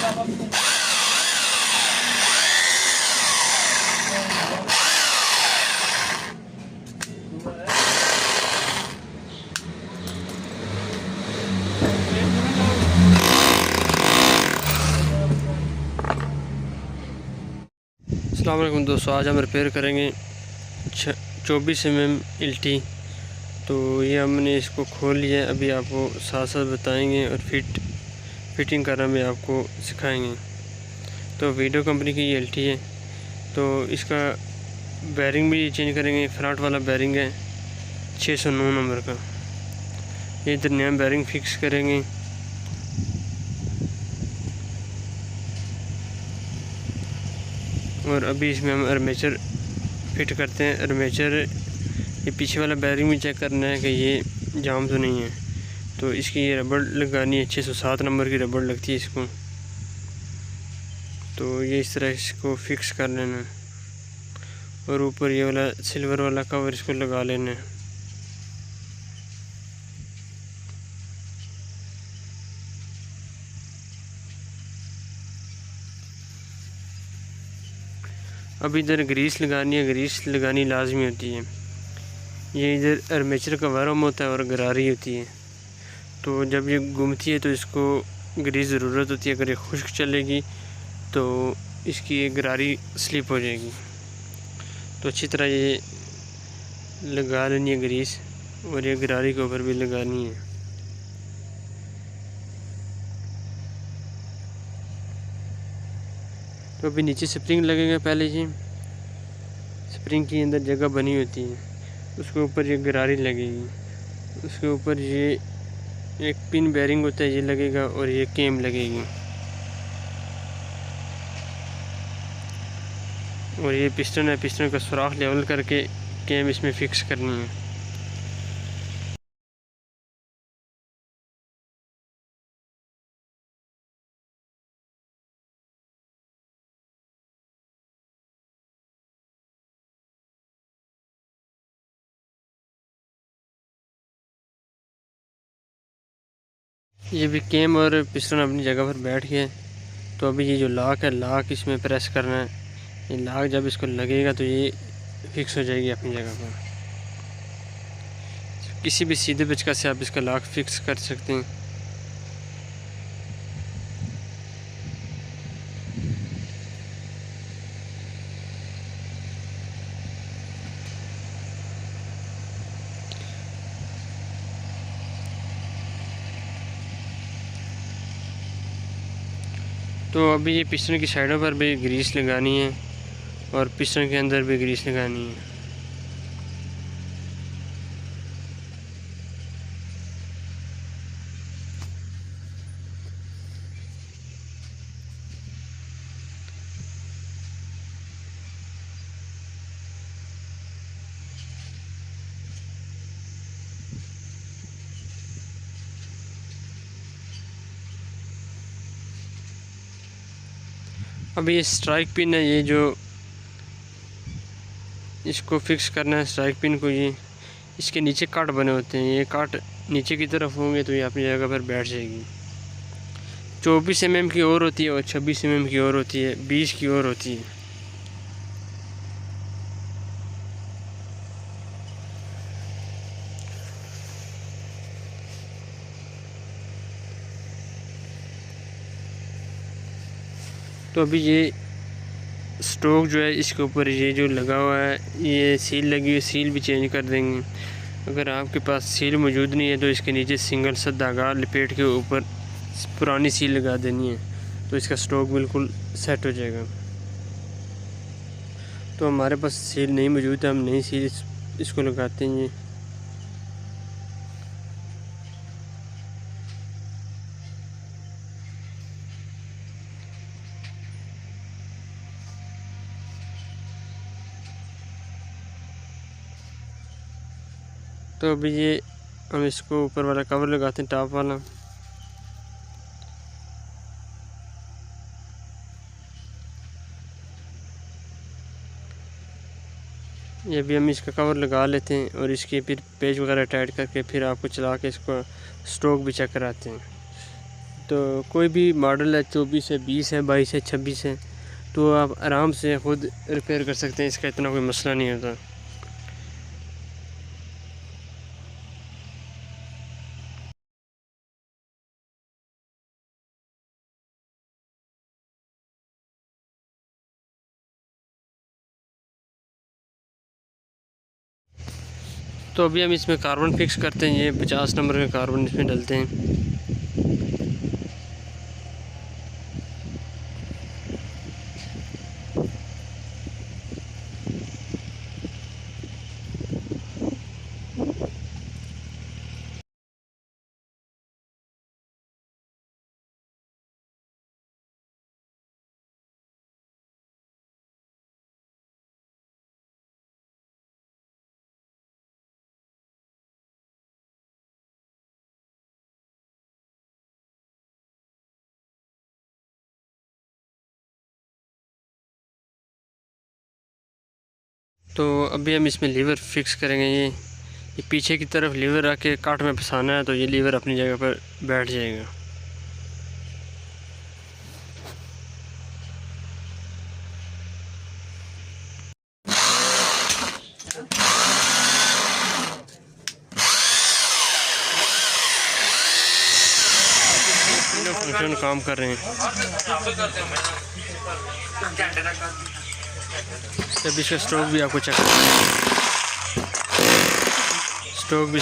अस्सलाम वालेकुम दोस्तों, आज हम रिपेयर करेंगे 24 mm LT। तो ये हमने इसको खोल लिया है, अभी आपको साथ साथ बताएंगे और फिटिंग करना भी आपको सिखाएंगे। तो वीडियो कंपनी की ये LT है, तो इसका बैरिंग भी चेंज करेंगे। फ्रंट वाला बैरिंग है 609 नंबर का, ये इधर नया बैरिंग फिक्स करेंगे। और अभी इसमें हम आर्मेचर फिट करते हैं। आर्मेचर ये पीछे वाला बैरिंग भी चेक करना है कि ये जाम तो नहीं है। तो इसकी ये रबड़ लगानी है, 607 नंबर की रबड़ लगती है इसको। तो ये इस तरह इसको फिक्स कर लेना है और ऊपर ये वाला सिल्वर वाला कवर इसको लगा लेना है। अब इधर ग्रीस लगानी है, ग्रीस लगानी लाजमी होती है। ये इधर आर्मेचर का वार्म होता है और गरारी होती है। तो जब ये घूमती है तो इसको ग्रीस ज़रूरत होती है। अगर ये खुश्क चलेगी तो इसकी ये गरारी स्लिप हो जाएगी। तो अच्छी तरह ये लगा लेनी है ग्रीस, और ये गरारी के ऊपर भी लगानी है। तो अभी नीचे स्प्रिंग लगेगा। पहले ही स्प्रिंग की अंदर जगह बनी होती है, उसके ऊपर ये गरारी लगेगी। उसके ऊपर ये एक पिन बेरिंग होता है, ये लगेगा और ये केम लगेगी। और ये पिस्टन है, पिस्टन का सुराख लेवल करके केम इसमें फिक्स करनी है। ये भी केम और पिस्टन अपनी जगह पर बैठ गए। तो अभी ये जो लॉक है, लॉक इसमें प्रेस करना है। ये लॉक जब इसको लगेगा तो ये फिक्स हो जाएगी अपनी जगह पर। किसी भी सीधे पेचकस से आप इसका लॉक फिक्स कर सकते हैं। तो अभी ये पिस्टन की साइडों पर भी ग्रीस लगानी है और पिस्टन के अंदर भी ग्रीस लगानी है। अभी ये स्ट्राइक पिन है, ये जो इसको फिक्स करना है स्ट्राइक पिन को। ये इसके नीचे काट बने होते हैं, ये काट नीचे की तरफ होंगे तो ये अपनी जगह पर बैठ जाएगी। 24 mm की और होती है और 26 mm की और होती है, 20 की और होती है। तो अभी ये स्टॉक जो है इसके ऊपर ये जो लगा हुआ है, ये सील लगी हुई, सील भी चेंज कर देंगे। अगर आपके पास सील मौजूद नहीं है तो इसके नीचे सिंगल सा धागा लपेट के ऊपर पुरानी सील लगा देनी है, तो इसका स्टॉक बिल्कुल सेट हो जाएगा। तो हमारे पास सील नहीं मौजूद है, हम नई सील इसको लगाते हैं। ये तो अभी ये हम इसको ऊपर वाला कवर लगाते हैं, टॉप वाला। ये भी हम इसका कवर लगा लेते हैं और इसके फिर पेज वगैरह टाइट करके फिर आपको चला के इसको स्टॉक भी चेक कराते हैं। तो कोई भी मॉडल है 24 है, 20 है, 22 है, 26 है, तो आप आराम से ख़ुद रिपेयर कर सकते हैं। इसका इतना कोई मसला नहीं होता। तो अभी हम इसमें कार्बन फिक्स करते हैं। ये 50 नंबर का कार्बन इसमें डलते हैं। तो अभी हम इसमें लीवर फिक्स करेंगे। ये पीछे की तरफ लीवर आके काट में फंसाना है, तो ये लीवर अपनी जगह पर बैठ जाएगा। फंक्शन काम कर रहे हैं। जब इसका स्ट्रोक भी आपको चेक करना है। स्ट्रोक भी